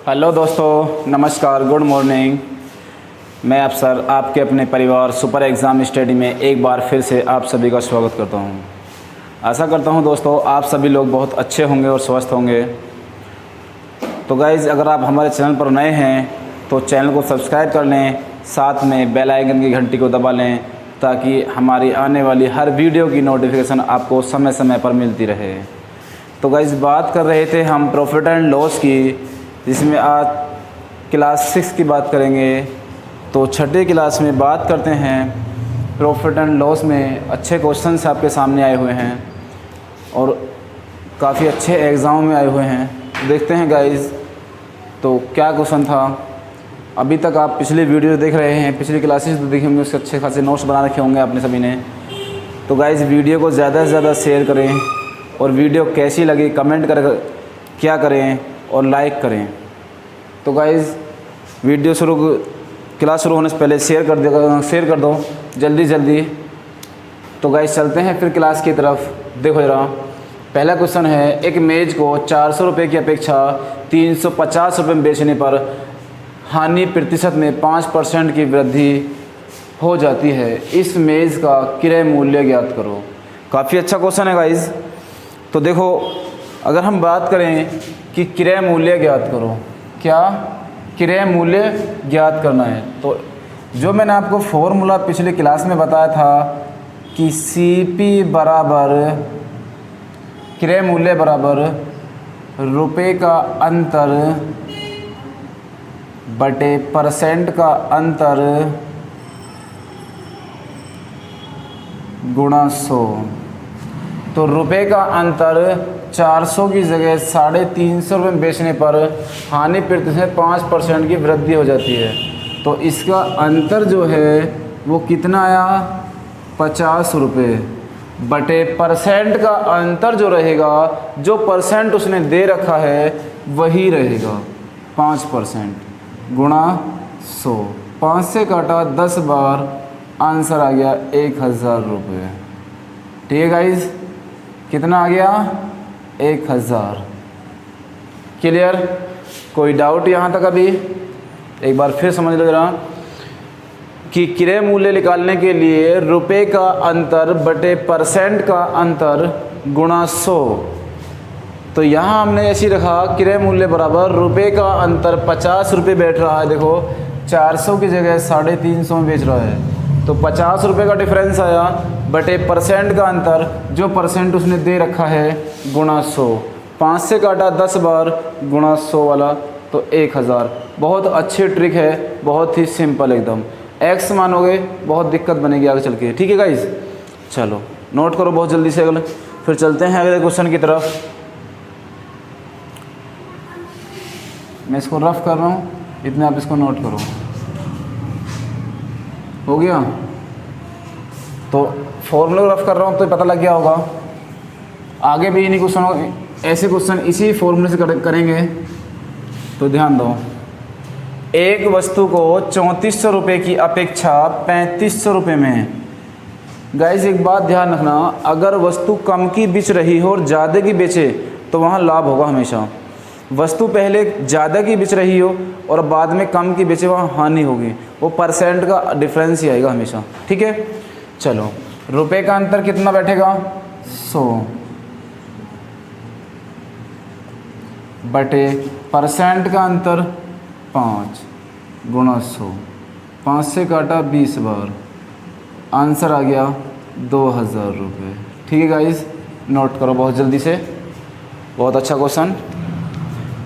Hello दोस्तों, नमस्कार, good morning. मैं अफसर आपके अपने परिवार सुपर एग्ज़ाम स्टडी में एक बार फिर से आप सभी का स्वागत करता हूं। आशा करता हूं दोस्तों आप सभी लोग बहुत अच्छे होंगे और स्वस्थ होंगे। तो गाइज़, अगर आप हमारे चैनल पर नए हैं तो चैनल को सब्सक्राइब कर लें, साथ में बेल आइकन की घंटी को दबा लें ताकि हमारी आने वाली हर वीडियो की नोटिफिकेशन आपको समय समय पर मिलती रहे। तो गाइज़, बात कर रहे थे हम प्रॉफिट एंड लॉस की, जिसमें आज क्लास 6 की बात करेंगे। तो छठी क्लास में बात करते हैं प्रॉफिट एंड लॉस में। अच्छे क्वेश्चंस आपके सामने आए हुए हैं और काफ़ी अच्छे एग्ज़ाम में आए हुए हैं। देखते हैं गाइज़ तो क्या क्वेश्चन था। अभी तक आप पिछली वीडियो देख रहे हैं, पिछली क्लासेस तो देखे होंगे, उसके अच्छे खासे नोट्स बना रखे होंगे आपने सभी ने। तो गाइज़ वीडियो को ज़्यादा से ज़्यादा शेयर करें और वीडियो कैसी लगी कमेंट कर क्या करें और लाइक करें। तो गाइज़ वीडियो क्लास शुरू होने से पहले शेयर कर दो जल्दी। तो गाइज़ चलते हैं फिर क्लास की तरफ। देखो ज़रा, पहला क्वेश्चन है, एक मेज़ को 400 रुपये की अपेक्षा 350 रुपये में बेचने पर हानि प्रतिशत में 5% की वृद्धि हो जाती है। इस मेज़ का क्रय मूल्य ज्ञात करो। काफ़ी अच्छा क्वेश्चन है गाइज़। तो देखो, अगर हम बात करें कि क्रय मूल्य ज्ञात करो, क्या क्रय मूल्य ज्ञात करना है, तो जो मैंने आपको फॉर्मूला पिछली क्लास में बताया था कि CP बराबर क्रय मूल्य बराबर रुपए का अंतर बटे परसेंट का अंतर गुणा 100। तो रुपए का अंतर 400 की जगह 350 रुपये में बेचने पर हानि प्रतिशत 5% की वृद्धि हो जाती है। तो इसका अंतर जो है वो कितना आया, 50 रुपये बटे परसेंट का अंतर जो रहेगा, जो परसेंट उसने दे रखा है वही रहेगा 5% गुणा 100। 5 से काटा 10 बार, आंसर आ गया 1000 रुपये। ठीक है गाइज़, कितना आ गया, 1000। क्लियर? कोई डाउट यहाँ तक? अभी एक बार फिर समझ लो जरा कि क्रय मूल्य निकालने के लिए रुपए का अंतर बटे परसेंट का अंतर गुणा 100। तो यहाँ हमने ऐसी रखा, क्रय मूल्य बराबर रुपए का अंतर 50 रुपये बैठ रहा है। देखो 400 की जगह 350 में बेच रहा है, तो 50 रुपये का डिफरेंस आया बटे परसेंट का अंतर, जो परसेंट उसने दे रखा है, गुणा 100। 5 से काटा 10 बार, गुणा 100 वाला, तो 1000। बहुत अच्छी ट्रिक है, बहुत ही सिंपल एकदम। एक्स मानोगे बहुत दिक्कत बनेगी आगे चल के। ठीक है गाइज, चलो नोट करो बहुत जल्दी से। अगले फिर चलते हैं अगले क्वेश्चन की तरफ। मैं इसको रफ कर रहा हूँ, इतने आप इसको नोट करो। हो गया? तो फॉर्मूला रफ कर रहा हूँ तो पता लग गया होगा। आगे भी इन्हीं क्वेश्चन, ऐसे क्वेश्चन इसी फॉर्मूले से करेंगे। तो ध्यान दो, एक वस्तु को 3400 रुपये की अपेक्षा 3500 रुपये में। गाइस एक बात ध्यान रखना, अगर वस्तु कम की बिच रही हो और ज़्यादा की बेचे तो वहाँ लाभ होगा हमेशा। वस्तु पहले ज़्यादा की बिच रही हो और बाद में कम की बेचे, वहाँ हानि होगी। वो परसेंट का डिफरेंस ही आएगा हमेशा। ठीक है, चलो रुपए का अंतर कितना बैठेगा, 100 बटे परसेंट का अंतर 5 गुणा 100। 5 से काटा 20 बार, आंसर आ गया 2000 रुपये। ठीक है गाइस, नोट करो बहुत जल्दी से। बहुत अच्छा क्वेश्चन।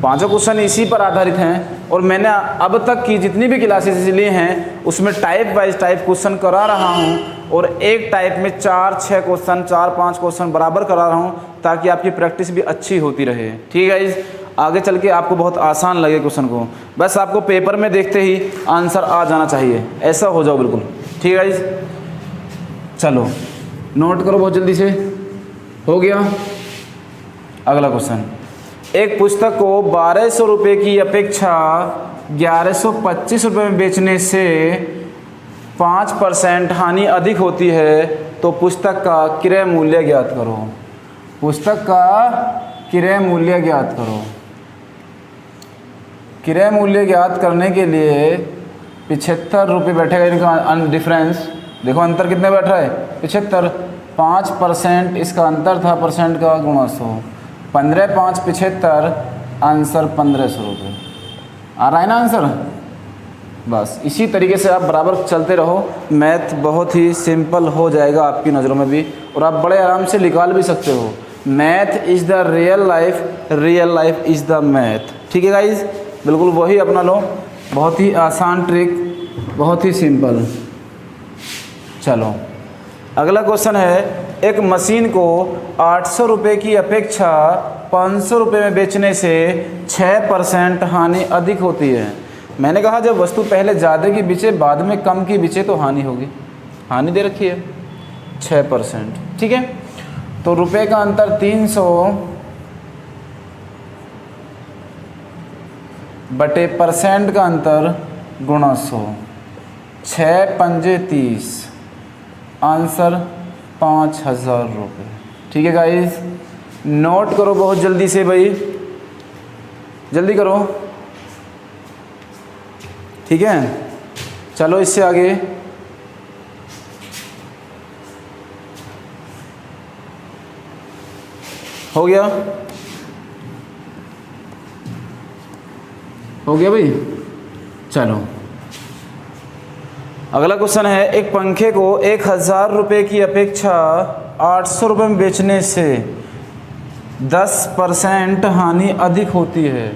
पांचों क्वेश्चन इसी पर आधारित हैं और मैंने अब तक की जितनी भी क्लासेस ली हैं उसमें टाइप वाइज टाइप क्वेश्चन करा रहा हूं, और एक टाइप में 4-6 क्वेश्चन, 4-5 क्वेश्चन बराबर करा रहा हूं, ताकि आपकी प्रैक्टिस भी अच्छी होती रहे। ठीक है गाइस, आगे चल के आपको बहुत आसान लगे क्वेश्चन को। बस आपको पेपर में देखते ही आंसर आ जाना चाहिए, ऐसा हो जाओ बिल्कुल। ठीक है गाइस, चलो नोट करो बहुत जल्दी से। हो गया? अगला क्वेश्चन, एक पुस्तक को 1200 रुपये की अपेक्षा 1125 रुपये में बेचने से 5% हानि अधिक होती है, तो पुस्तक का क्रय मूल्य ज्ञात करो। पुस्तक का क्रय मूल्य ज्ञात करो। क्रय मूल्य ज्ञात करने के लिए 75 रुपये बैठेगा इनका डिफरेंस। देखो अंतर कितने बैठ रहा है 75, 5% इसका अंतर था परसेंट का गुणा 100, 15 5 75, आंसर 1500 रुपये। आ रहा है ना आंसर। बस इसी तरीके से आप बराबर चलते रहो, मैथ बहुत ही सिंपल हो जाएगा आपकी नज़रों में भी, और आप बड़े आराम से निकाल भी सकते हो। Math is the real life is the math. ठीक है गाइज, बिल्कुल वही अपना लो, बहुत ही आसान ट्रिक, बहुत ही सिंपल। चलो अगला क्वेश्चन है, एक मशीन को 800 रुपये की अपेक्षा 500 रुपये में बेचने से 6% हानि अधिक होती है। मैंने कहा जब वस्तु पहले ज़्यादा की बिचे बाद में कम की बिचे तो हानि होगी। हानि दे रखी है 6%। ठीक है, तो रुपए का अंतर 300 बटे परसेंट का अंतर गुणा 100, 6 पंजे 30, आंसर 5000 रुपये। ठीक है गाइस, नोट करो बहुत जल्दी से भाई, जल्दी करो। ठीक है, चलो इससे आगे। हो गया भाई। चलो अगला क्वेश्चन है, एक पंखे को 1000 रुपये की अपेक्षा 800 रुपये में बेचने से 10% हानि अधिक होती है।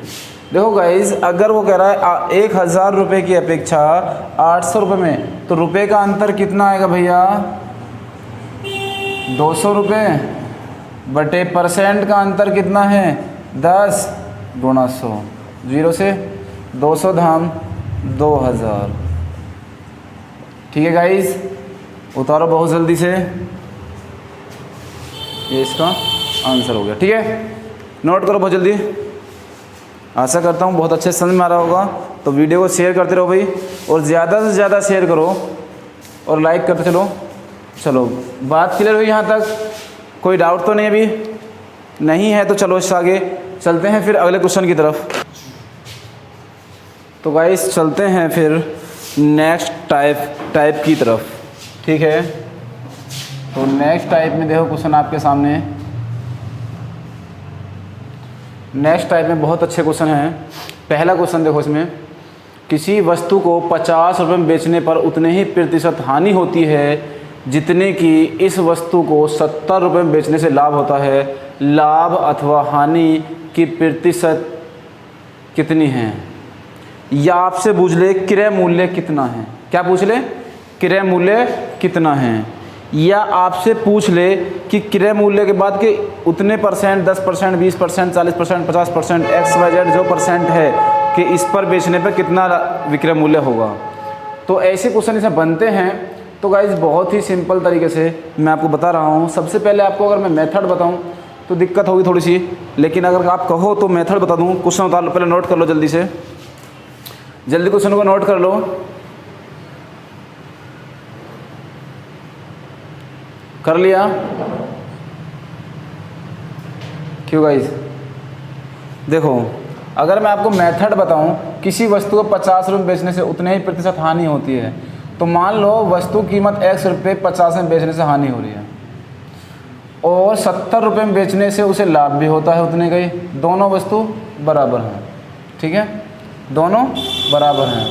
देखो गाइज, अगर वो कह रहा है 1000 रुपये की अपेक्षा 800 रुपये में, तो रुपये का अंतर कितना आएगा भैया 200 रुपये, बटे परसेंट का अंतर कितना है 10 गुणा 100, 0 से 200 धाम 2000। ठीक है गाइज, उतारो बहुत जल्दी से, ये इसका आंसर हो गया। ठीक है, नोट करो बहुत जल्दी। आशा करता हूँ बहुत अच्छे से समझ में आ रहा होगा। तो वीडियो को शेयर करते रहो भाई, और ज़्यादा से ज़्यादा शेयर करो और लाइक करते चलो। चलो बात क्लियर हुई यहाँ तक? कोई डाउट तो नहीं अभी? नहीं है तो चलो इससे आगे चलते हैं फिर अगले क्वेश्चन की तरफ। तो गाइस चलते हैं फिर नेक्स्ट टाइप की तरफ। ठीक है, तो नेक्स्ट टाइप में देखो क्वेश्चन आपके सामने। नेक्स्ट टाइप में बहुत अच्छे क्वेश्चन हैं। पहला क्वेश्चन देखो, इसमें किसी वस्तु को 50 रुपये में बेचने पर उतने ही प्रतिशत हानि होती है जितने की इस वस्तु को 70 रुपये में बेचने से लाभ होता है। लाभ अथवा हानि की प्रतिशत कितनी है? या आपसे पूछ ले क्रय मूल्य कितना है। क्या पूछ ले? क्रय मूल्य कितना है। या आपसे पूछ ले कि क्रय मूल्य के बाद के उतने परसेंट 10%, 20%, 40%, 50%, XYZ जो परसेंट है कि इस पर बेचने पर कितना विक्रय मूल्य होगा। तो ऐसे क्वेश्चन इसमें बनते हैं। तो गाइज बहुत ही सिंपल तरीके से मैं आपको बता रहा हूँ। सबसे पहले आपको अगर मैं मेथड बताऊँ तो दिक्कत होगी थोड़ी सी, लेकिन अगर आप कहो तो मेथड बता दूँ। क्वेश्चन उतार लो, पहले नोट कर लो जल्दी से, जल्दी क्वेश्चन को नोट कर लो। कर लिया? क्यों गाइस? देखो अगर मैं आपको मेथड बताऊं, किसी वस्तु को 50 रुपये बेचने से उतने ही प्रतिशत हानि होती है। तो मान लो वस्तु कीमत X रुपये 50 में बेचने से हानि हो रही है और 70 रुपये में बेचने से उसे लाभ भी होता है उतने का ही। दोनों वस्तु बराबर हैं। ठीक है, दोनों बराबर हैं,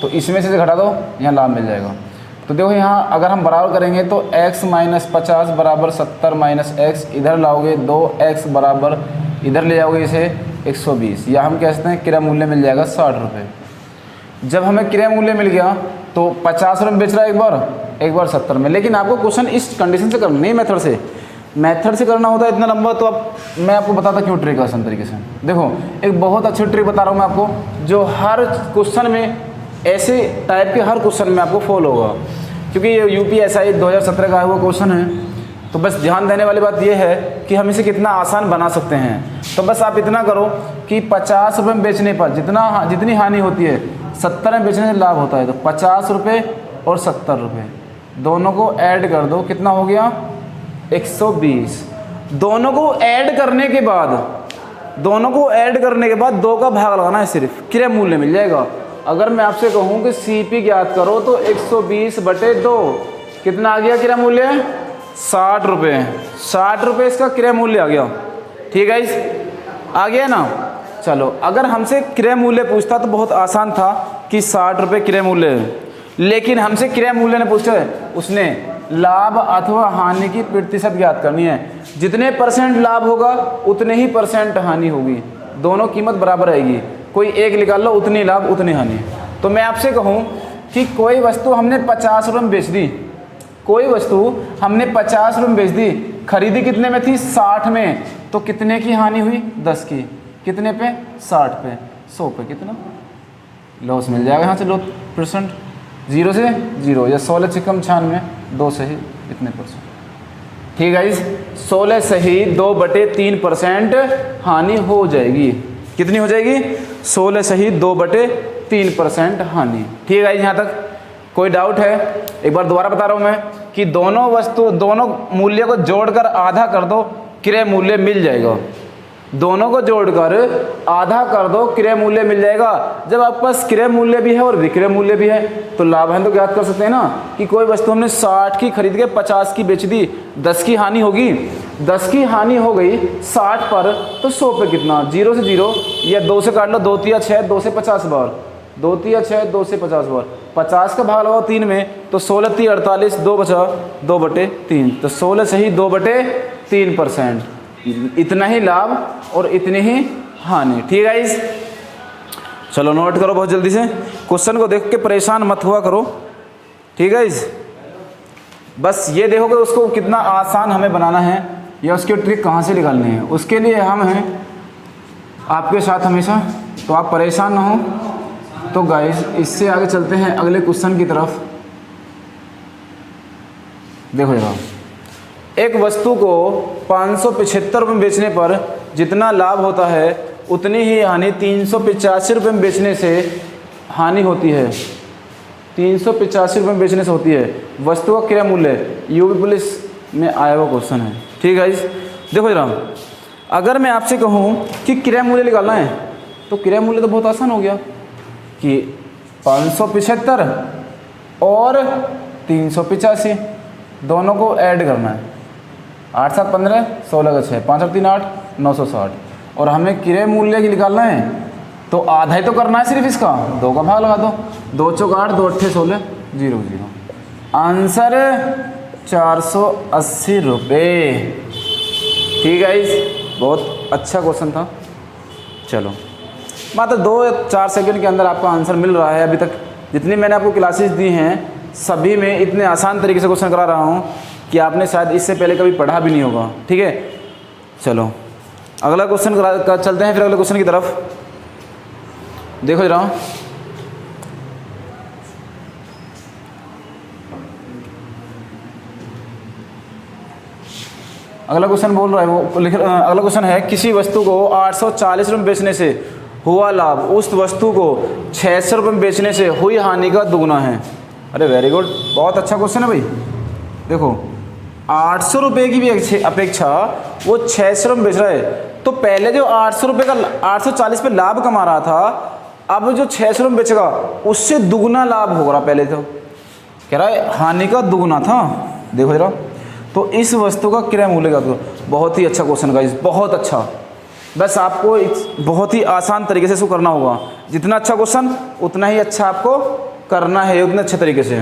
तो इसमें से घटा दो, यहाँ लाभ मिल जाएगा। तो देखो यहाँ अगर हम बराबर करेंगे तो x माइनस 50 बराबर 70 माइनस x, इधर लाओगे 2x बराबर, इधर ले जाओगे इसे 120, या हम कह सकते हैं क्रय मूल्य मिल जाएगा 60 रुपये। जब हमें क्रय मूल्य मिल गया तो 50 रुपये में बेच रहा है एक बार 70 में। लेकिन आपको क्वेश्चन इस कंडीशन से करना नहीं, मेथड से करना होता है इतना लंबा। तो अब मैं आपको बताता क्यों ट्रिक आसान तरीके से। देखो एक बहुत अच्छी ट्रिक बता रहा हूँ मैं आपको, जो हर क्वेश्चन में, ऐसे टाइप के हर क्वेश्चन में आपको फॉलो होगा, क्योंकि ये UPSI 2017 का हुआ क्वेश्चन है। तो बस ध्यान देने वाली बात ये है कि हम इसे कितना आसान बना सकते हैं। तो बस आप इतना करो कि 50 रुपये में बेचने पर जितनी हानि होती है 70 में बेचने से लाभ होता है। तो 50 रुपये और 70 रुपये दोनों को ऐड कर दो, कितना हो गया 120। दोनों को ऐड करने के बाद दोनों को ऐड करने के बाद 2 का भाग लगाना है, सिर्फ क्रय मूल्य मिल जाएगा। अगर मैं आपसे कहूँ कि CP ज्ञात करो तो 120/2 कितना आ गया क्रय मूल्य? 60 रुपये। 60 रुपये इसका क्रय मूल्य आ गया। ठीक है, इस आ गया ना। चलो, अगर हमसे क्रय मूल्य पूछता तो बहुत आसान था कि 60 रुपये क्रय मूल्य है, लेकिन हमसे क्रय मूल्य ने पूछा है, उसने लाभ अथवा हानि की प्रतिशत ज्ञात करनी है। जितने % लाभ होगा उतने ही % हानि होगी, दोनों कीमत बराबर आएगी। कोई एक निकाल लो, उतनी लाभ उतनी हानि। तो मैं आपसे कहूँ कि कोई वस्तु हमने 50 रुपये में बेच दी, कोई वस्तु हमने 50 रुपये में बेच दी, खरीदी कितने में थी? 60 में, तो कितने की हानि हुई? 10 की। कितने पे? 60 पे। 100 पे कितना लॉस मिल जाएगा? यहाँ से लो %, 0 से 0 या 16 से कम 96, 2 से ही इतने %। ठीक है, 16 से ही 2/3% हानि हो जाएगी। कितनी हो जाएगी? 16 से ही 2/3% हानि। ठीक है, यहाँ तक कोई डाउट है? एक बार दोबारा बता रहा हूँ मैं कि दोनों मूल्य को जोड़कर आधा कर दो, क्रय मूल्य मिल जाएगा। दोनों को जोड़कर आधा कर दो, क्रय मूल्य मिल जाएगा। जब आपके पास क्रय मूल्य भी है और विक्रय मूल्य भी है तो लाभ है तो ज्ञात कर सकते हैं ना कि कोई वस्तु हमने 60 की खरीद के 50 की बेच दी, 10 की हानि होगी। 10 की हानि हो गई 60 पर, तो 100 पे कितना? 0 से 0 या 2 से काट लो, 2 तिया 6, 2 से 50 बार, 2 तिया 6, 2 से 50 बार, 50 का भाग लगाओ 3 में, तो 16 तिया 48, 2 बचा 2/3, तो 16 से ही 2/3%। इतना ही लाभ और इतनी ही हानि। ठीक है, चलो नोट करो बहुत जल्दी से, क्वेश्चन को देख के परेशान मत हुआ करो। ठीक है, बस ये देखो कि उसको कितना आसान हमें बनाना है या उसकी ट्रिक कहाँ से निकालनी है, उसके लिए हम हैं आपके साथ हमेशा, तो आप परेशान ना हो। तो गाइस, इससे आगे चलते हैं अगले क्वेश्चन की तरफ। देखो जरा, एक वस्तु को 575 रुपये में बेचने पर जितना लाभ होता है उतनी ही हानि 385 रुपये में बेचने से हानि होती है। 385 रुपये में बेचने से होती है। वस्तु का क्रय मूल्य यूपी पुलिस में आया हुआ क्वेश्चन है। ठीक है, देखो जरा, अगर मैं आपसे कहूँ कि क्रय मूल्य निकालना है तो क्रय मूल्य तो बहुत आसान हो गया कि 575 और 385 दोनों को ऐड करना है। 8 7 15, 16 का 6, 5 3 8, 960। और हमें क्रय मूल्य की निकालना है तो आधा ही तो करना है सिर्फ इसका, 2 का भाग लगा दो, 2 चौक 8, 2 अट्ठे 16, 0 0। आंसर 480 रुपये। ठीक है, बहुत अच्छा क्वेश्चन था। चलो, मात्र 2 या 4 सेकंड के अंदर आपका आंसर मिल रहा है। अभी तक जितनी मैंने आपको क्लासेस दी हैं सभी में इतने आसान तरीके से क्वेश्चन करा रहा हूँ कि आपने शायद इससे पहले कभी पढ़ा भी नहीं होगा। ठीक है, चलो अगला क्वेश्चन चलते हैं फिर अगले क्वेश्चन की तरफ। देखो जरा, अगला क्वेश्चन बोल रहा है अगला क्वेश्चन है, किसी वस्तु को 840 रुपये में बेचने से हुआ लाभ उस वस्तु को 600 रुपये में बेचने से हुई हानि का दुगुना है। अरे वेरी गुड, बहुत अच्छा क्वेश्चन है भाई। देखो, 800 रुपये की भी अपेक्षा वो 600 रुपये में बेच रहा है, तो पहले जो 800 रुपये का 840 पे लाभ कमा रहा था, अब जो 600 रुपये बेचेगा उससे दुगुना लाभ हो रहा। पहले तो कह रहा है हानि का दुगुना था। देखो जरा, तो इस वस्तु का क्रय मूल्य का तो बहुत ही अच्छा क्वेश्चन गाइस, बहुत अच्छा। बस आपको बहुत ही आसान तरीके से इसको करना होगा। जितना अच्छा क्वेश्चन उतना ही अच्छा आपको करना है, उतने अच्छे तरीके से।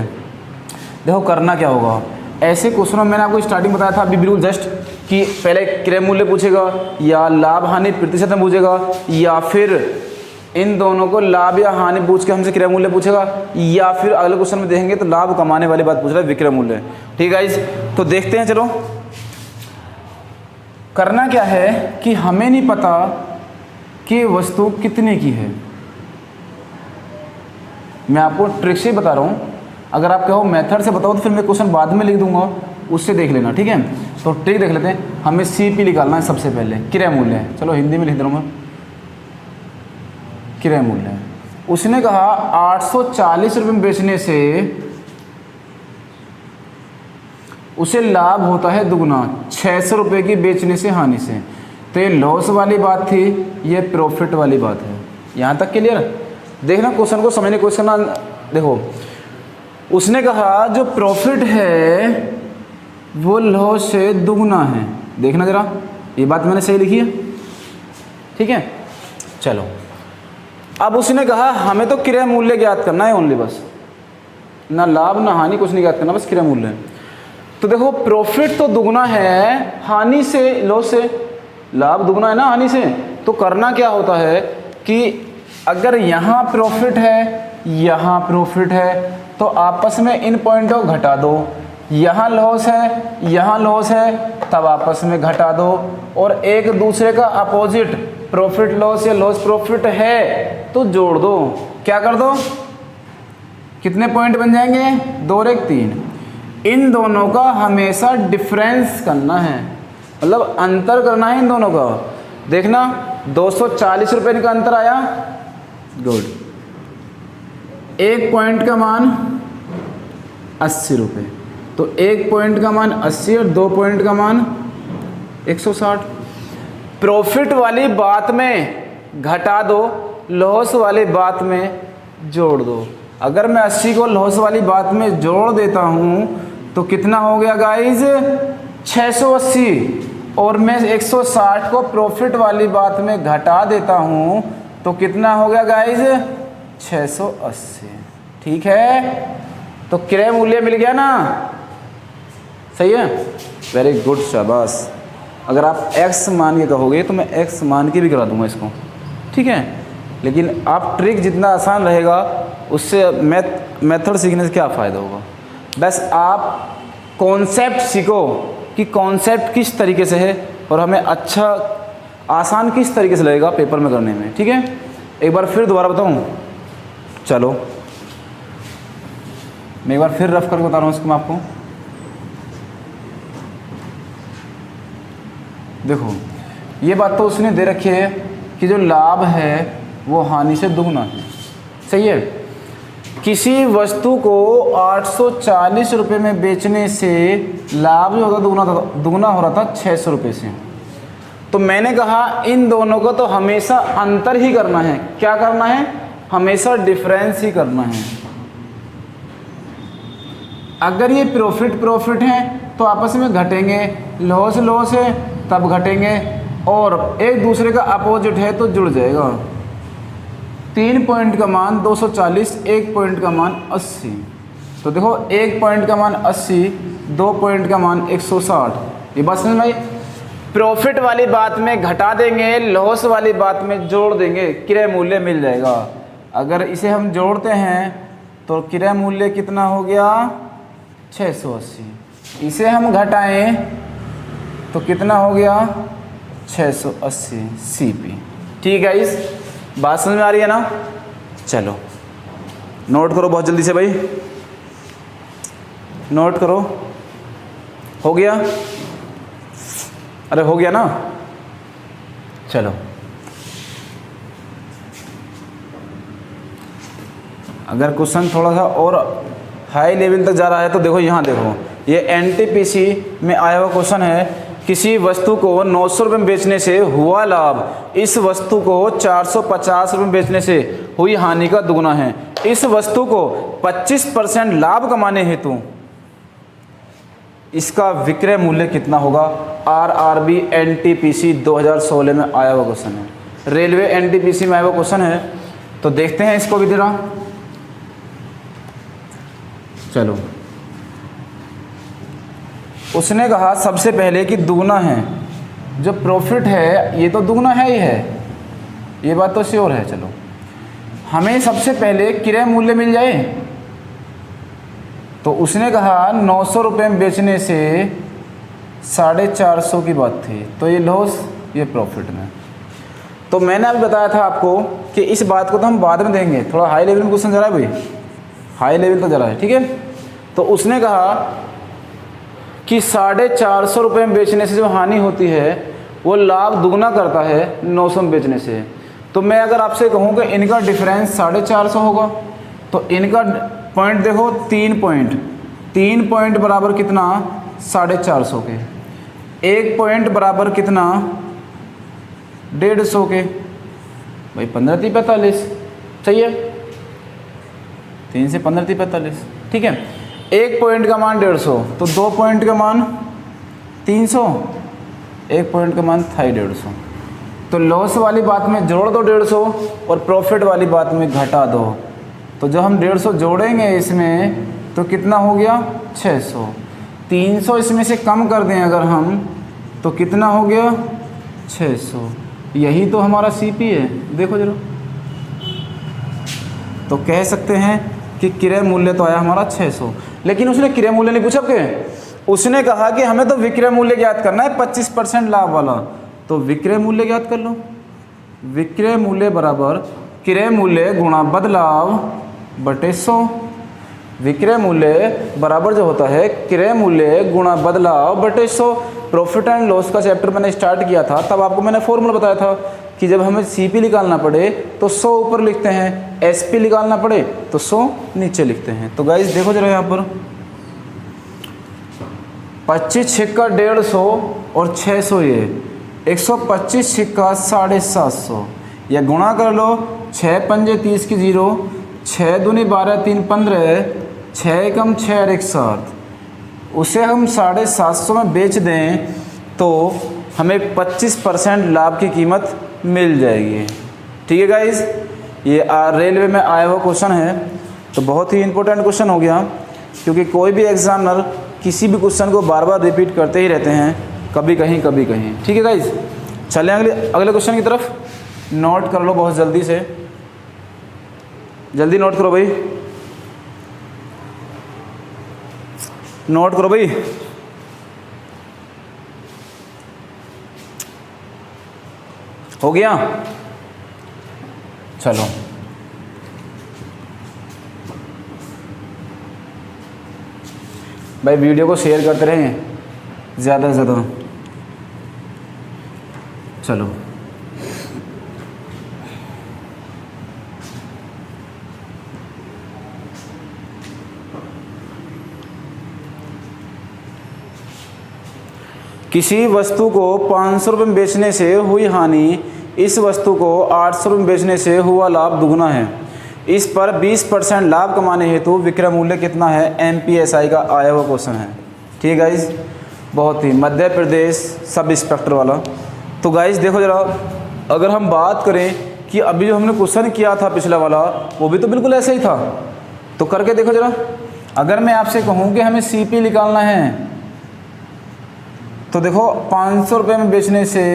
देखो करना क्या होगा, ऐसे क्वेश्चनों में मैंने आपको स्टार्टिंग बताया था अभी बिल्कुल जस्ट कि पहले क्रय मूल्य पूछेगा या लाभ हानि प्रतिशत में पूछेगा या फिर इन दोनों को लाभ या हानि पूछ के हमसे क्रय मूल्य पूछेगा या फिर अगले क्वेश्चन में देखेंगे तो लाभ कमाने वाली बात पूछ रहा है, विक्रय मूल्य। ठीक है, तो देखते हैं। चलो, करना क्या है कि हमें नहीं पता कि वस्तु कितने की है। मैं आपको ट्रिक से बता रहा हूँ, अगर आप कहो मेथड से बताओ तो फिर मैं क्वेश्चन बाद में लिख दूंगा, उससे देख लेना। ठीक है, तो ट्रिक देख लेते हैं। हमें CP निकालना है सबसे पहले, क्रय मूल्य। चलो हिंदी में लिख दे रहा हूँ मैं, क्रय मूल्य। उसने कहा 840 रुपये में बेचने से उसे लाभ होता है दुगुना, 600 रुपये की बेचने से हानि से। तो ये लॉस वाली बात थी, ये प्रॉफिट वाली बात है। यहाँ तक क्लियर? देखना क्वेश्चन को समझने की कोशिश करना। देखो उसने कहा जो प्रॉफिट है वो लॉस से दुगना है। देखना जरा, ये बात मैंने सही लिखी है, ठीक है। चलो अब उसने कहा हमें तो क्रय मूल्य ज्ञात करना है ओनली, बस ना लाभ ना हानि कुछ नहीं ज्ञात करना, बस क्रय मूल्य। तो देखो प्रॉफिट तो दुगना है हानि से, लॉस से। लाभ दुगना है ना हानि से। तो करना क्या होता है कि अगर यहाँ प्रॉफिट है यहाँ प्रॉफिट है तो आपस में इन पॉइंटों को घटा दो। यहाँ लॉस है यहाँ लॉस है, तब आपस में घटा दो। और एक दूसरे का अपोजिट प्रॉफिट लॉस या लॉस प्रॉफिट है तो जोड़ दो। क्या कर दो? कितने पॉइंट बन जाएंगे? 2 और 1 3। इन दोनों का हमेशा डिफरेंस करना है, मतलब अंतर करना है इन दोनों का। देखना 240 रुपये का अंतर आया, गुड। 1 पॉइंट का मान 80 रुपये, तो 1 पॉइंट का मान 80 और 2 पॉइंट का मान 160। प्रॉफिट वाली बात में घटा दो, लॉस वाली बात में जोड़ दो। अगर मैं 80 को लॉस वाली बात में जोड़ देता हूँ तो कितना हो गया गाइज? 680। और मैं 160 को प्रॉफिट वाली बात में घटा देता हूँ तो कितना हो गया गाइज? 680। ठीक है, तो क्रय मूल्य मिल गया ना? सही है, वेरी गुड, शाबाश। अगर आप x मान के कहोगे तो मैं x मान के भी करा दूंगा इसको, ठीक है। लेकिन आप ट्रिक जितना आसान रहेगा उससे मेथड सीखने से क्या फ़ायदा होगा। बस आप कॉन्सेप्ट सीखो कि कॉन्सेप्ट किस तरीके से है और हमें अच्छा आसान किस तरीके से लगेगा पेपर में करने में, ठीक है। एक बार फिर दोबारा बताऊं, चलो मैं एक बार फिर रफ करके बता रहा हूँ इसको मैं आपको। देखो ये बात तो उसने दे रखी है कि जो लाभ है वो हानि से दुगना है, सही है। किसी वस्तु को 840 रुपये में बेचने से लाभ जो होता दुगना हो रहा था 600 रुपये से। तो मैंने कहा इन दोनों को तो हमेशा अंतर ही करना है। क्या करना है? हमेशा डिफरेंस ही करना है। अगर ये प्रॉफिट है तो आपस में घटेंगे, लॉस है तब घटेंगे, और एक दूसरे का अपोजिट है तो जुड़ जाएगा। 3 पॉइंट का मान 240, 1 पॉइंट का मान 80। तो देखो 1 पॉइंट का मान 80, 2 पॉइंट का मान 160। ये बात समझ में आई? प्रॉफिट वाली बात में घटा देंगे, लॉस वाली बात में जोड़ देंगे, क्रय मूल्य मिल जाएगा। अगर इसे हम जोड़ते हैं तो क्रय मूल्य कितना हो गया? 680। इसे हम घटाएं तो कितना हो गया? 680 CP। ठीक है, इस बात समझ में आ रही है ना? चलो नोट करो बहुत जल्दी से भाई, नोट करो। हो गया? अरे हो गया ना? चलो अगर क्वेश्चन थोड़ा सा और हाई लेवल तक जा रहा है तो देखो यहाँ देखो, ये NTPC में आया हुआ क्वेश्चन है। किसी वस्तु को 900 रुपये में बेचने से हुआ लाभ इस वस्तु को 450 रुपये में बेचने से हुई हानि का दुगना है। इस वस्तु को 25% लाभ कमाने हेतु इसका विक्रय मूल्य कितना होगा? RRB NTPC 2016 में आया हुआ क्वेश्चन है, रेलवे NTPC में आया हुआ क्वेश्चन है। तो देखते हैं इसको भी जरा। चलो उसने कहा सबसे पहले कि दुगना है, जो प्रॉफिट है ये तो दुगना है ही है, ये बात तो श्योर है। चलो हमें सबसे पहले क्रय मूल्य मिल जाए। तो उसने कहा 900 रुपये में बेचने से 450 की बात थी, तो ये लॉस ये प्रॉफिट में। तो मैंने अभी बताया था आपको कि इस बात को तो हम बाद में देंगे, थोड़ा हाई लेवल में क्वेश्चन जा रहा है भाई, हाई लेवल तो जा रहा है, ठीक है। तो उसने कहा कि 450 रुपये में बेचने से जो हानि होती है वो लाभ दुगना करता है 900 में बेचने से। तो मैं अगर आपसे कहूँ कि इनका डिफरेंस 450 होगा तो इनका पॉइंट देखो 3 पॉइंट बराबर कितना? 450 के। 1 पॉइंट बराबर कितना? 150 के, भाई 15 3 45 चाहिए, 3 से 15 3 45, ठीक है। 1 पॉइंट का मान 150, तो 2 पॉइंट का मान 300, 1 पॉइंट का मान था 150। तो लॉस वाली बात में जोड़ दो 150 और प्रॉफिट वाली बात में घटा दो। तो जब हम 150 जोड़ेंगे इसमें तो कितना हो गया 600। 300 इसमें से कम कर दें अगर हम तो कितना हो गया 600। यही तो हमारा सीपी है, देखो जरा। तो कह सकते हैं कि क्रय मूल्य तो आया हमारा 600, लेकिन उसने क्रय मूल्य नहीं पूछा कि, उसने कहा कि हमें तो विक्रय मूल्य ज्ञात करना है 25% लाभ वाला। तो विक्रय मूल्य ज्ञात कर लो। विक्रय मूल्य बराबर क्रय मूल्य गुणा बदलाव बटे 100। विक्रय मूल्य बराबर जो होता है क्रय मूल्य गुणा बदलाव बटे 100। प्रॉफिट एंड लॉस का चैप्टर मैंने स्टार्ट किया था, तब आपको मैंने फॉर्मूला बताया था कि जब हमें सीपी निकालना पड़े तो 100 ऊपर लिखते हैं, एसपी निकालना पड़े तो 100 नीचे लिखते हैं। तो गाइस देखो जरा यहाँ पर 25 छिक्का 150 और 600, ये 125 छिक्का 750, या गुणा कर लो 6 पंजे 30 की 0, 6 दूनी 12 3 15, 6 कम 6 और 1 7। उसे हम 750 में बेच दें तो हमें 25% लाभ की कीमत मिल जाएगी। ठीक है गाइस, ये रेलवे में आया हुआ क्वेश्चन है, तो बहुत ही इंपॉर्टेंट क्वेश्चन हो गया, क्योंकि कोई भी एग्जामिनर किसी भी क्वेश्चन को बार बार रिपीट करते ही रहते हैं, कभी कहीं कभी कहीं। ठीक है गाइस, चलें अगले क्वेश्चन की तरफ। नोट कर लो बहुत जल्दी से, जल्दी नोट करो भाई, नोट करो भाई। हो गया, चलो भाई वीडियो को शेयर करते रहें ज़्यादा से ज़्यादा। चलो किसी वस्तु को 500 रुपये में बेचने से हुई हानि इस वस्तु को 800 रुपये में बेचने से हुआ लाभ दुगना है। इस पर 20% लाभ कमाने हेतु विक्रय मूल्य कितना है? MPSI का आया हुआ क्वेश्चन है। ठीक है गाइज, बहुत ही मध्य प्रदेश सब इंस्पेक्टर वाला। तो गाइज देखो ज़रा, अगर हम बात करें कि अभी जो हमने क्वेश्चन किया था पिछला वाला, वो भी तो बिल्कुल ऐसा ही था। तो करके देखो ज़रा, अगर मैं आपसे कहूँ कि हमें CP निकालना है, तो देखो 500 रुपये में बेचने से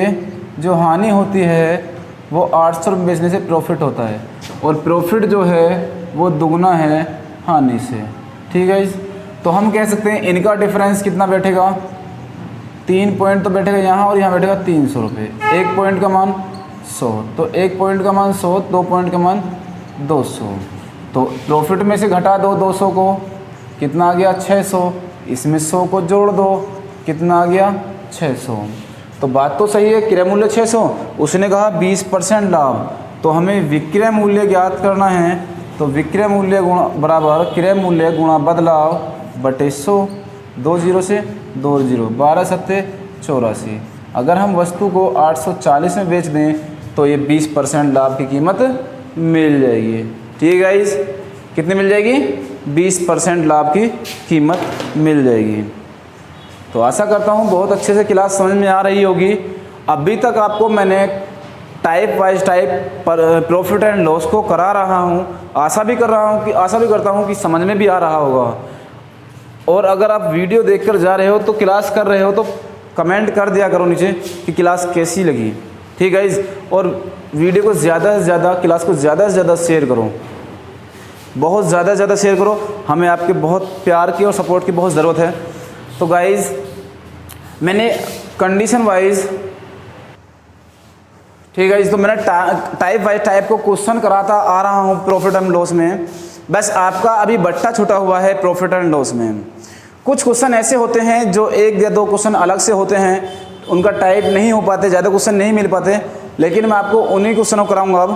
जो हानि होती है वो 800 रुपये बेचने से प्रॉफिट होता है, और प्रॉफिट जो है वो दुगना है हानि से। ठीक है, तो हम कह सकते हैं इनका डिफरेंस कितना बैठेगा? 3 पॉइंट तो बैठेगा यहाँ, और यहाँ बैठेगा 300 रुपये। 1 पॉइंट का मान 100, तो 1 पॉइंट का मान 100, 2 पॉइंट का मान 200। तो प्रॉफिट में से घटा दो 200 को, कितना आ गया? 600। इसमें 100 को जोड़ दो, कितना आ गया? 600। तो बात तो सही है, क्रय मूल्य 600, उसने कहा 20% लाभ। तो हमें विक्रय मूल्य ज्ञात करना है, तो विक्रय मूल्य गुणा बराबर क्रय मूल्य गुणा बदलाव बटे 100। 2 0 से 2 0, 12 सत्ते 84। अगर हम वस्तु को 840 में बेच दें तो ये 20% लाभ की कीमत मिल जाएगी। ठीक है गाइस, कितनी मिल जाएगी? 20% लाभ की कीमत मिल जाएगी। तो आशा करता हूँ बहुत अच्छे से क्लास समझ में आ रही होगी। अभी तक आपको मैंने टाइप वाइज टाइप पर प्रॉफिट एंड लॉस को करा रहा हूँ। आशा भी करता हूँ कि समझ में भी आ रहा होगा। और अगर आप वीडियो देखकर जा रहे हो तो क्लास कर रहे हो तो कमेंट कर दिया करो नीचे कि क्लास कैसी लगी। ठीक है गाइस, और वीडियो को ज़्यादा से ज़्यादा, क्लास को ज़्यादा से ज़्यादा शेयर करो, बहुत ज़्यादा से ज़्यादा शेयर करो। हमें आपके बहुत प्यार की और सपोर्ट की बहुत ज़रूरत है। तो गाइज़, मैंने कंडीशन वाइज, ठीक है, तो मैंने टाइप वाइज टाइप को क्वेश्चन कराता आ रहा हूँ प्रॉफिट एंड लॉस में। बस आपका अभी बट्टा छूटा हुआ है प्रॉफिट एंड लॉस में। कुछ क्वेश्चन ऐसे होते हैं जो 1 या 2 क्वेश्चन अलग से होते हैं, उनका टाइप नहीं हो पाते, ज़्यादा क्वेश्चन नहीं मिल पाते, लेकिन मैं आपको उन्हीं क्वेश्चनों को कराऊंगा अब,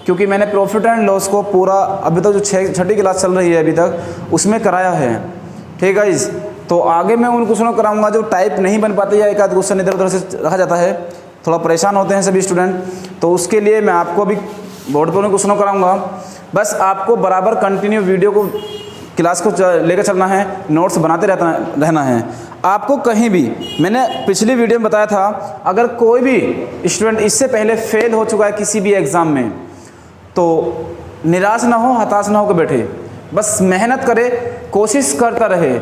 क्योंकि मैंने प्रॉफिट एंड लॉस को पूरा अभी तक जो 6ठी क्लास चल रही है अभी तक, उसमें कराया है। ठीक है गाइस, तो आगे मैं उन क्वेश्चनों को कराऊंगा जो टाइप नहीं बन पाते या एक आध क्वेश्चन इधर उधर से रखा जाता है, थोड़ा परेशान होते हैं सभी स्टूडेंट, तो उसके लिए मैं आपको अभी बोर्ड पर क्वेश्चनों कराऊंगा। बस आपको बराबर कंटिन्यू वीडियो को क्लास को लेकर चलना है, नोट्स बनाते रहना है। आपको कहीं भी, मैंने पिछली वीडियो में बताया था, अगर कोई भी स्टूडेंट इससे पहले फेल हो चुका है किसी भी एग्ज़ाम में, तो निराश ना हो, हताश ना होकर बैठे, बस मेहनत करे, कोशिश करता रहे,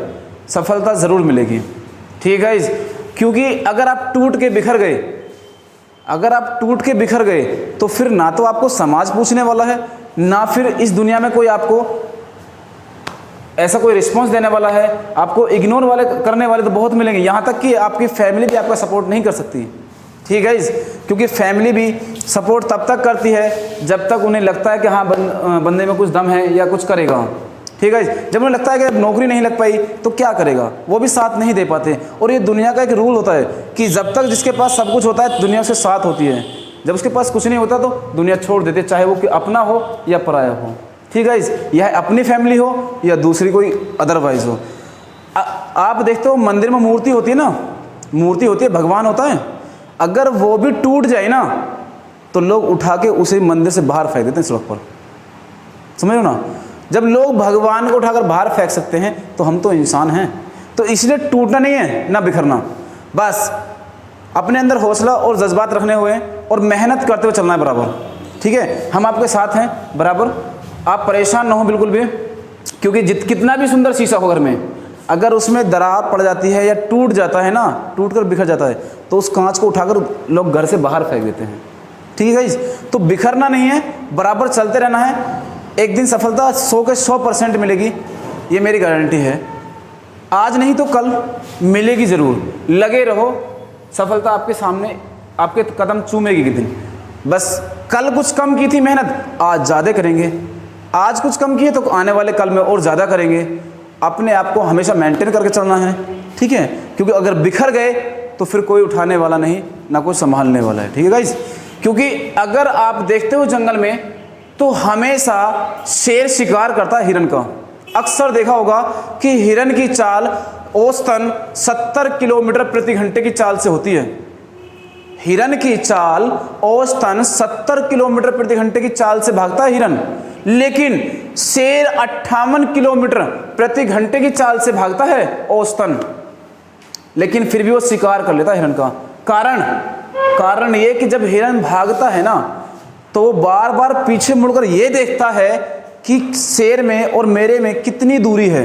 सफलता ज़रूर मिलेगी। ठीक है, क्योंकि अगर आप टूट के बिखर गए तो फिर ना तो आपको समाज पूछने वाला है, ना फिर इस दुनिया में कोई आपको ऐसा कोई रिस्पॉन्स देने वाला है। आपको इग्नोर करने वाले तो बहुत मिलेंगे, यहाँ तक कि आपकी फैमिली भी आपका सपोर्ट नहीं कर सकती। ठीक है, क्योंकि फैमिली भी सपोर्ट तब तक करती है जब तक उन्हें लगता है कि हाँ बंदे में कुछ दम है या कुछ करेगा। ठीक है, जब उन्हें लगता है कि अब नौकरी नहीं लग पाई तो क्या करेगा, वो भी साथ नहीं दे पाते। और ये दुनिया का एक रूल होता है कि जब तक जिसके पास सब कुछ होता है दुनिया उसके साथ होती है, जब उसके पास कुछ नहीं होता तो दुनिया छोड़ देती है, चाहे वो कि अपना हो या पराया हो। ठीक है, यह अपनी फैमिली हो या दूसरी कोई अदरवाइज हो। आप देखते हो मंदिर में मूर्ति होती है ना, मूर्ति होती है, भगवान होता है, अगर वो भी टूट जाए ना तो लोग उठा के उसे मंदिर से बाहर फेंक देते हैं सड़क पर। समझ लो ना, जब लोग भगवान को उठाकर बाहर फेंक सकते हैं तो हम तो इंसान हैं। तो इसलिए टूटना नहीं है ना बिखरना, बस अपने अंदर हौसला और जज्बात रखने हुए और मेहनत करते हुए चलना है बराबर। ठीक है, हम आपके साथ हैं बराबर, आप परेशान ना हो बिल्कुल भी, क्योंकि कितना भी सुंदर शीशा हो घर में, अगर उसमें दरार पड़ जाती है या टूट जाता है ना, टूट कर बिखर जाता है, तो उस कांच को उठाकर लोग घर से बाहर फेंक देते हैं। ठीक है, तो बिखरना नहीं है, बराबर चलते रहना है। एक दिन सफलता 100 के 100% मिलेगी, ये मेरी गारंटी है। आज नहीं तो कल मिलेगी ज़रूर, लगे रहो, सफलता आपके सामने, आपके कदम चूमेगी एक दिन। बस कल कुछ कम की थी मेहनत, आज ज़्यादा करेंगे, आज कुछ कम की है तो आने वाले कल में और ज़्यादा करेंगे। अपने आप को हमेशा मेंटेन करके चलना है। ठीक है, क्योंकि अगर बिखर गए तो फिर कोई उठाने वाला नहीं, ना कोई संभालने वाला है। ठीक है गाइस, क्योंकि अगर आप देखते हो जंगल में तो हमेशा शेर शिकार करता है हिरन का। अक्सर देखा होगा कि हिरन की चाल औसतन 70 किलोमीटर प्रति घंटे की चाल से होती है। हिरन की चाल औसतन 70 किलोमीटर प्रति घंटे की चाल से भागता है हिरन, लेकिन शेर 58 किलोमीटर प्रति घंटे की चाल से भागता है औसतन, लेकिन फिर भी वो शिकार कर लेता है हिरन का। कारण ये कि जब हिरन भागता है ना तो वो बार बार पीछे मुड़कर ये देखता है कि शेर में और मेरे में कितनी दूरी है,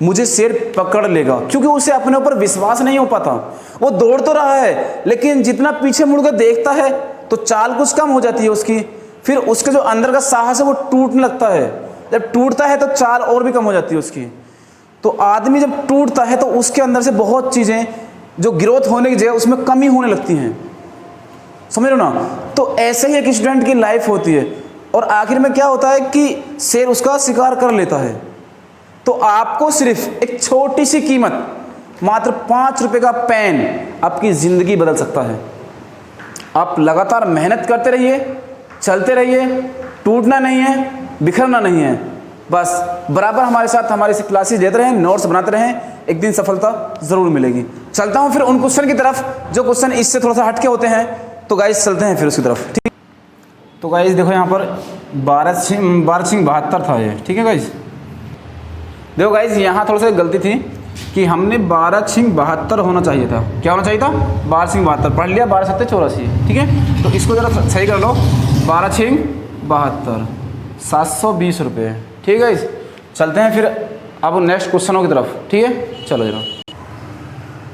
मुझे शेर पकड़ लेगा, क्योंकि उसे अपने ऊपर विश्वास नहीं हो पाता। वो दौड़ तो रहा है लेकिन जितना पीछे मुड़कर देखता है तो चाल कुछ कम हो जाती है उसकी, फिर उसके जो अंदर का साहस है वो टूटने लगता है। जब टूटता है तो चाल और भी कम हो जाती है उसकी। तो आदमी जब टूटता है तो उसके अंदर से बहुत चीज़ें जो ग्रोथ होने की जगह उसमें कमी होने लगती हैं। समझ लो ना, तो ऐसे ही एक स्टूडेंट की लाइफ होती है और आखिर में क्या होता है कि शेर उसका शिकार कर लेता है। तो आपको सिर्फ एक छोटी सी कीमत, मात्र 5 रुपये का पेन आपकी ज़िंदगी बदल सकता है। आप लगातार मेहनत करते रहिए, चलते रहिए, टूटना नहीं है, बिखरना नहीं है, बस बराबर हमारे साथ हमारी से क्लासेस देते रहें, नोट्स बनाते रहें, एक दिन सफलता ज़रूर मिलेगी। चलता हूँ फिर उन क्वेश्चन की तरफ जो क्वेश्चन इससे थोड़ा सा हटके होते हैं, तो गाइस चलते हैं फिर उसकी तरफ। ठीक, तो गाइस देखो यहाँ पर 12/72 था ये। ठीक है गाइस, देखो गाइस यहाँ थोड़ा सा गलती थी कि हमने 12/72 होना चाहिए था। क्या होना चाहिए था? 12/72 पढ़ लिया, 12/7 84। ठीक है, तो इसको ज़रा सही कर लो, 12/72 720 रुपये। ठीक है गाइस, चलते हैं फिर अब नेक्स्ट क्वेश्चनों की तरफ। ठीक है, चलो जरा।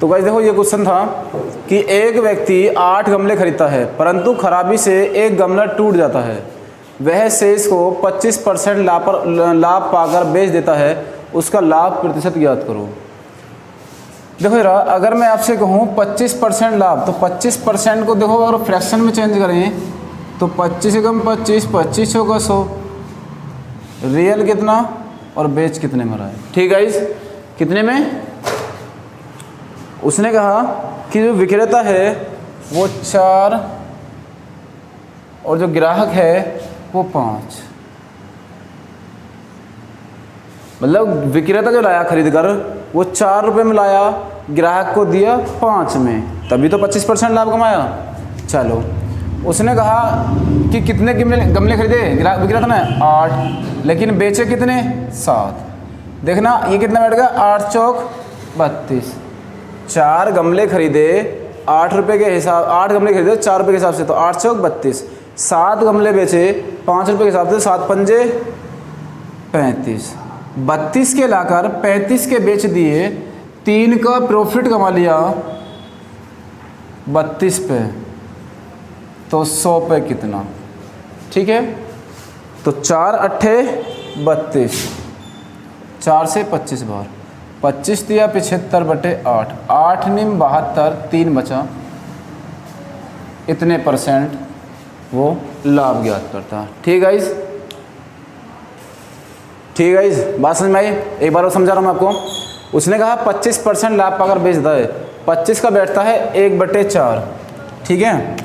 तो गाइस देखो ये क्वेश्चन था कि एक व्यक्ति 8 गमले खरीदता है परंतु खराबी से एक गमला टूट जाता है, वह शेष को 25% लाभ पाकर बेच देता है, उसका लाभ प्रतिशत ज्ञात करो। देखो यार, अगर मैं आपसे कहूँ 25% लाभ, तो 25% को देखो अगर फ्रैक्शन में चेंज करें तो 25 से कम 25, 25 का 100, रियल कितना और बेच कितने में रहा है। ठीक है, इस कितने में? उसने कहा कि जो विक्रेता है वो 4 और जो ग्राहक है वो 5। मतलब विक्रेता जो लाया खरीद कर वो 4 रुपये में लाया, ग्राहक को दिया 5 में, तभी तो 25% लाभ कमाया। चलो, उसने कहा कि कितने गमले खरीदे, विक्रेता ने 8, लेकिन बेचे कितने, 7। देखना ये कितना बैठ गया, 8 चौक 32। 4 गमले खरीदे 8 रुपये के हिसाब, 8 गमले खरीदे 4 रुपये के हिसाब से, तो 8 चौक 32। 7 गमले बेचे 5 रुपये के हिसाब से, 7 पंजे 35। 32 के लाकर 35 के बेच दिए, 3 का प्रॉफिट कमा लिया 32 पे, तो 100 पे कितना, ठीक है। तो 4 अट्ठे 32, 4 से 25 बार, 25 दिया 75 बटे 8, 8 निम 72, 3 बचा, इतने % वो लाभ ज्ञात करता है। ठीक है गाइस, ठीक है गाइस, बात समझ में आई? एक बार और समझा रहा हूँ मैं आपको। उसने कहा 25% लाभ अगर बेचता है, 25 का बैठता है 1/4, ठीक है।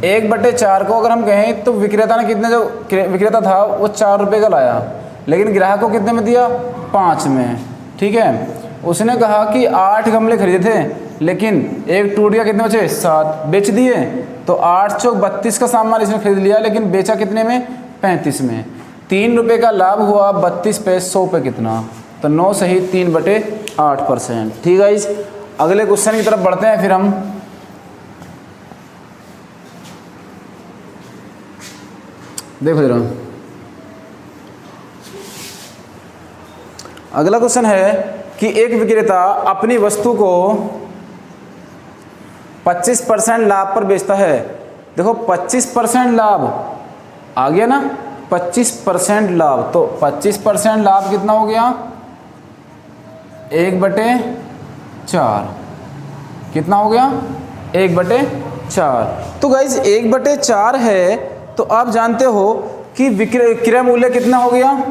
1/4 को अगर हम कहें तो विक्रेता ने कितने, जो विक्रेता था वो 4 रुपये का लाया, लेकिन ग्राहक को कितने में दिया, 5 में, ठीक है। उसने कहा कि 8 गमले खरीदे थे, लेकिन एक टूट गया, कितने बचे, 7, बेच दिए, तो 8 चौक 32 का सामान इसने खरीद लिया, लेकिन बेचा कितने में, 35 में। 3 रुपये का लाभ हुआ 32 पे, 100 पे कितना, तो 9 सही 3/8%। ठीक है इस अगले क्वेश्चन की तरफ बढ़ते हैं फिर हम। देखो जरा, अगला क्वेश्चन है कि एक विक्रेता अपनी वस्तु को 25% लाभ पर बेचता है। देखो 25% लाभ आ गया ना, 25% लाभ, तो 25% लाभ कितना हो गया, 1/4, कितना हो गया, 1/4। तो गाइज 1/4 है, तो आप जानते हो कि क्रय मूल्य कितना हो गया,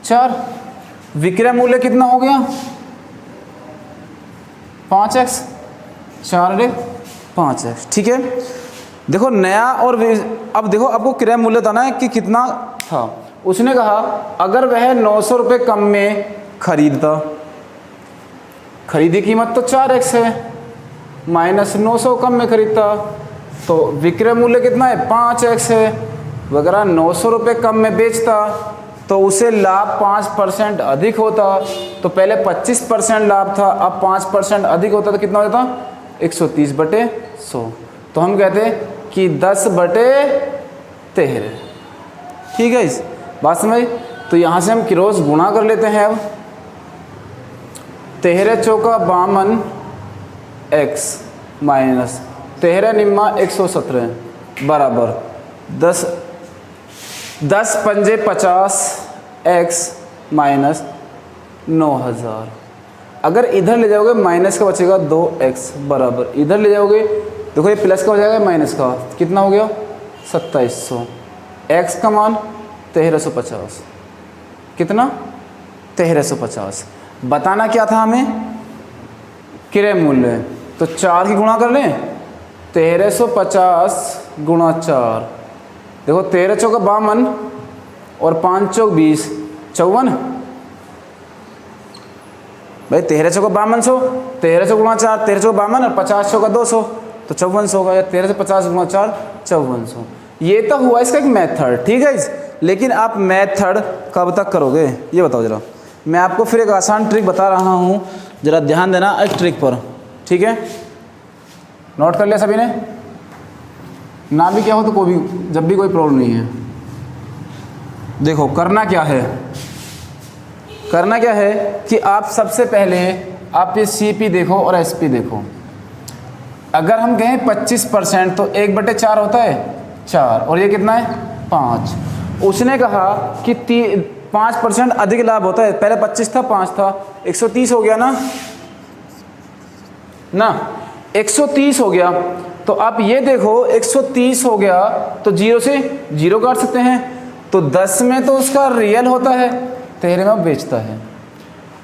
4। विक्रय मूल्य कितना हो गया, 5x, 4 5x, ठीक है। देखो नया और अब देखो आपको क्रय मूल्य बताना है कि कितना था। उसने कहा अगर वह 900 रुपये कम में खरीदता, खरीदी कीमत तो 4x है, माइनस 900 कम में खरीदता, तो विक्रय मूल्य कितना है, 5x है। वगैरह 900 रुपये कम में बेचता तो उसे लाभ 5% अधिक होता। तो पहले 25% लाभ था, अब 5% अधिक होता तो कितना हो जाता, 130/100। तो हम कहते हैं कि 10/13। ठीक है, इस बात समझ। तो यहाँ से हम क्रॉस गुणा कर लेते हैं। अब 13 चौका 52 x माइनस 13 निम्मा 117 बराबर 10 पंजे 50 x माइनस 9000। अगर इधर ले जाओगे माइनस का बचेगा 2x बराबर, इधर ले जाओगे देखो ये प्लस का हो जाएगा माइनस का, कितना हो गया 2700। x का मान 1350, कितना 1350। बताना क्या था हमें, क्रय मूल्य। तो 4 की गुणा कर लें, 1350 गुणा 4, देखो 13 चौका 52 और 5 चौक 20, 54। भाई 13 चौका 5200, 1300 गुणा 4, 13 चौका 52 और 50 चौका 200, तो 5400 होगा, या 1350 गुणा 4 5400। ये तो हुआ इसका एक मेथड। ठीक है, लेकिन आप मेथड कब तक करोगे ये बताओ जरा। मैं आपको फिर एक आसान ट्रिक बता रहा हूँ, जरा ध्यान देना इस ट्रिक पर। ठीक है, नोट कर लिया सभी ने? ना भी क्या हो तो कोई भी, जब भी कोई प्रॉब्लम नहीं है। देखो करना क्या है, करना क्या है कि आप सबसे पहले आप ये CP देखो और SP देखो। अगर हम कहें 25% तो 1/4 होता है 4, और ये कितना है 5। उसने कहा कि 5% अधिक लाभ होता है, पहले 25 था 5 था, 130 हो गया ना 130 हो गया। तो आप ये देखो 130 हो गया तो 0 से 0 काट सकते हैं। तो 10 में तो उसका रियल होता है, 13 में बेचता है।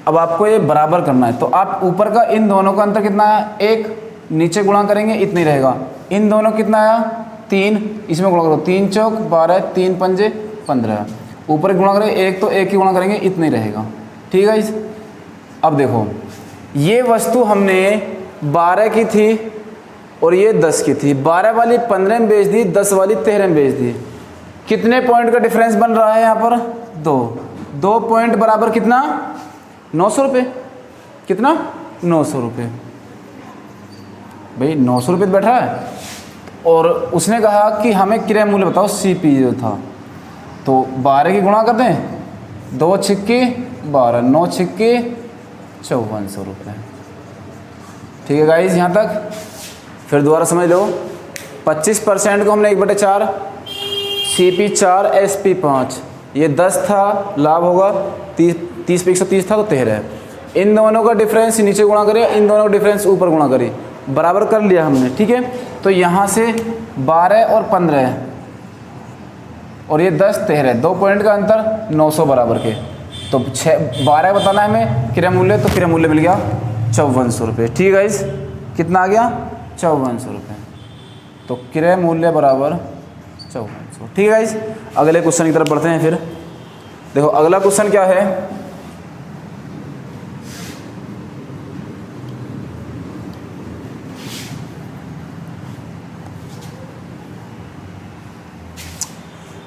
अब आपको ये बराबर करना है, तो आप ऊपर का इन दोनों का अंतर कितना आया 1, नीचे गुणा करेंगे इतनी रहेगा। इन दोनों कितना आया 3, इसमें गुणा करो 3 चौक 12, 3 पंजे 15, ऊपर गुणा करेंगे 1 तो 1 की गुणा करेंगे इतना ही रहेगा। ठीक है, अब देखो ये वस्तु हमने 12 की थी और ये 10 की थी। 12 वाली 15 में बेच दी, 10 वाली 13 में बेच दी। कितने पॉइंट का डिफरेंस बन रहा है यहाँ पर? 2 पॉइंट बराबर कितना? 900 रुपये। कितना? 900 रुपये। भाई 900 रुपये बैठा है और उसने कहा कि हमें क्रय मूल्य बताओ, CP जो था। तो 12 की गुणा कर दें, 2 छिक्के 12, 9 छिक्के 5400 रुपये। ठीक है गाइज, यहाँ तक। फिर दोबारा समझ लो, 25% को हमने 1/4, CP 4, SP 5, ये 10 था, लाभ होगा 30 पे 130 था तो 13। इन दोनों का डिफरेंस नीचे गुणा करिए, इन दोनों का डिफरेंस ऊपर गुणा करिए, बराबर कर लिया हमने। ठीक है, तो यहाँ से 12 और 15 और ये 10 13, 2 पॉइंट का अंतर, 900 बराबर के। तो 12 बताना है हमें क्रय मूल्य, तो क्रय मूल्य मिल गया 5400 रुपये। ठीक है गाइस, कितना आ गया? 5400 रुपये। तो क्रय मूल्य बराबर 5400। ठीक है गाइस, अगले क्वेश्चन की तरफ बढ़ते हैं। फिर देखो अगला क्वेश्चन क्या है।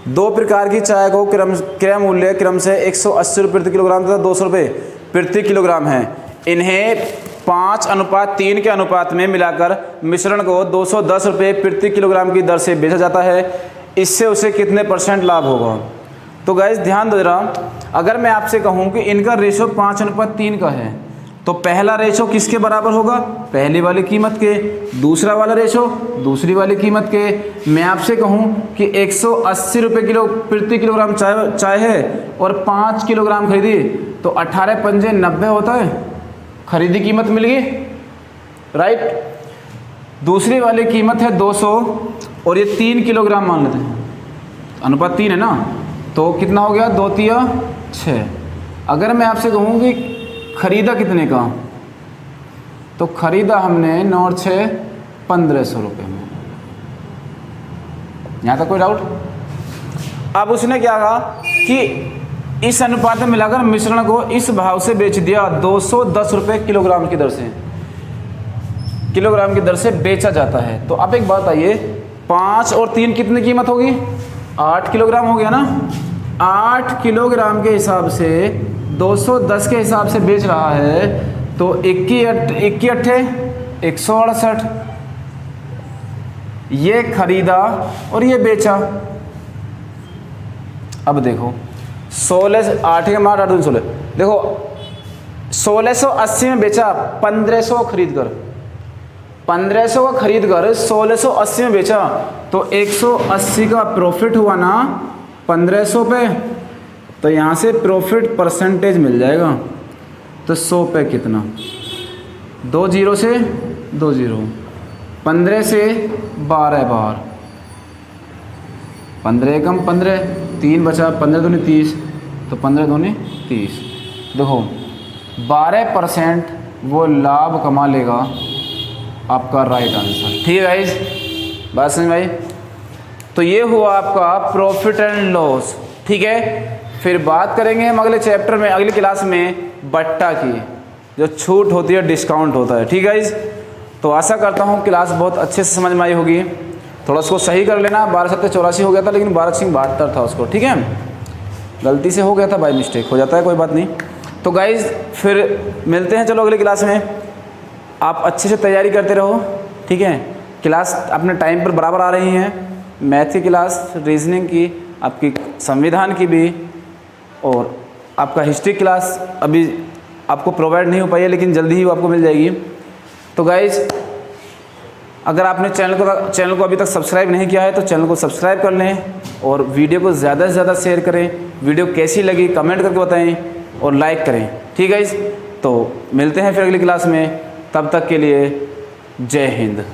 दो प्रकार की चाय को क्रय मूल्य क्रम से 180 रुपये प्रति किलोग्राम तथा 200 रुपये प्रति किलोग्राम है। इन्हें 5:3 के अनुपात में मिलाकर मिश्रण को 210 रुपये प्रति किलोग्राम की दर से बेचा जाता है। इससे उसे कितने % लाभ होगा? तो गाइस ध्यान दो जरा, अगर मैं आपसे कहूँ कि इनका रेशो 5:3 का है, तो पहला रेशो किसके बराबर होगा? पहली वाली कीमत के। दूसरा वाला रेशो दूसरी वाली कीमत के। मैं आपसे कहूँ कि 180 रुपये प्रति किलोग्राम चाय है और 5 किलोग्राम खरीदी, तो 18 पंजे 90 होता है, खरीदी कीमत मिल गई, राइट। दूसरी वाली कीमत है 200 और ये 3 किलोग्राम मान लेते हैं, अनुपात 3 है ना, तो कितना हो गया? 2 तिया 6। अगर मैं आपसे कहूँ कि खरीदा कितने का, तो खरीदा हमने 9 और 6 1500 रुपये में। यहाँ तक कोई डाउट? अब उसने क्या कहा कि इस अनुपात में मिलाकर मिश्रण को इस भाव से बेच दिया, 210 रुपये किलोग्राम की दर से बेचा जाता है। तो अब एक बात आइए, 5 और 3 कितनी कीमत होगी? 8 किलोग्राम हो गया ना। 8 किलोग्राम के हिसाब से 210 के हिसाब से बेच रहा है, तो 21 168, ये खरीदा और ये बेचा। अब देखो 16 8 के मार 8 16, देखो 1680 में बेचा, 1500 खरीद कर 1680 में बेचा, तो 180 का प्रॉफिट हुआ ना 1500 पे। तो यहाँ से प्रॉफिट परसेंटेज मिल जाएगा। तो 100 पे कितना? 2 0 से 2 0, 15 से 12 बार, 15 कम 15, 3 बचा, 15 दूनी 30, तो 15 दूनी 30। देखो 12% वो लाभ कमा लेगा, आपका राइट आंसर। ठीक है गाइज, बात समझ में आई? तो ये हुआ आपका प्रॉफिट एंड लॉस। ठीक है, फिर बात करेंगे हम अगले चैप्टर में, अगली क्लास में बट्टा की, जो छूट होती है, डिस्काउंट होता है। ठीक है गाइज, तो आशा करता हूँ क्लास बहुत अच्छे से समझ में आई होगी। थोड़ा उसको सही कर लेना, 12/7 हो गया था, लेकिन 12/72 था उसको। ठीक है, गलती से हो गया था, बाय मिस्टेक हो जाता है, कोई बात नहीं। तो गाइज फिर मिलते हैं, चलो अगली क्लास में। आप अच्छे से तैयारी करते रहो। ठीक है, क्लास अपने टाइम पर बराबर आ रही हैं, मैथ की क्लास, रीजनिंग की, आपकी संविधान की भी, और आपका हिस्ट्री क्लास अभी आपको प्रोवाइड नहीं हो पाई है, लेकिन जल्दी ही वो आपको मिल जाएगी। तो गाइज अगर आपने चैनल को अभी तक सब्सक्राइब नहीं किया है, तो चैनल को सब्सक्राइब कर लें और वीडियो को ज़्यादा से ज़्यादा शेयर करें। वीडियो कैसी लगी कमेंट करके बताएं और लाइक करें। ठीक है गाइज, तो मिलते हैं फिर अगली क्लास में, तब तक के लिए जय हिंद।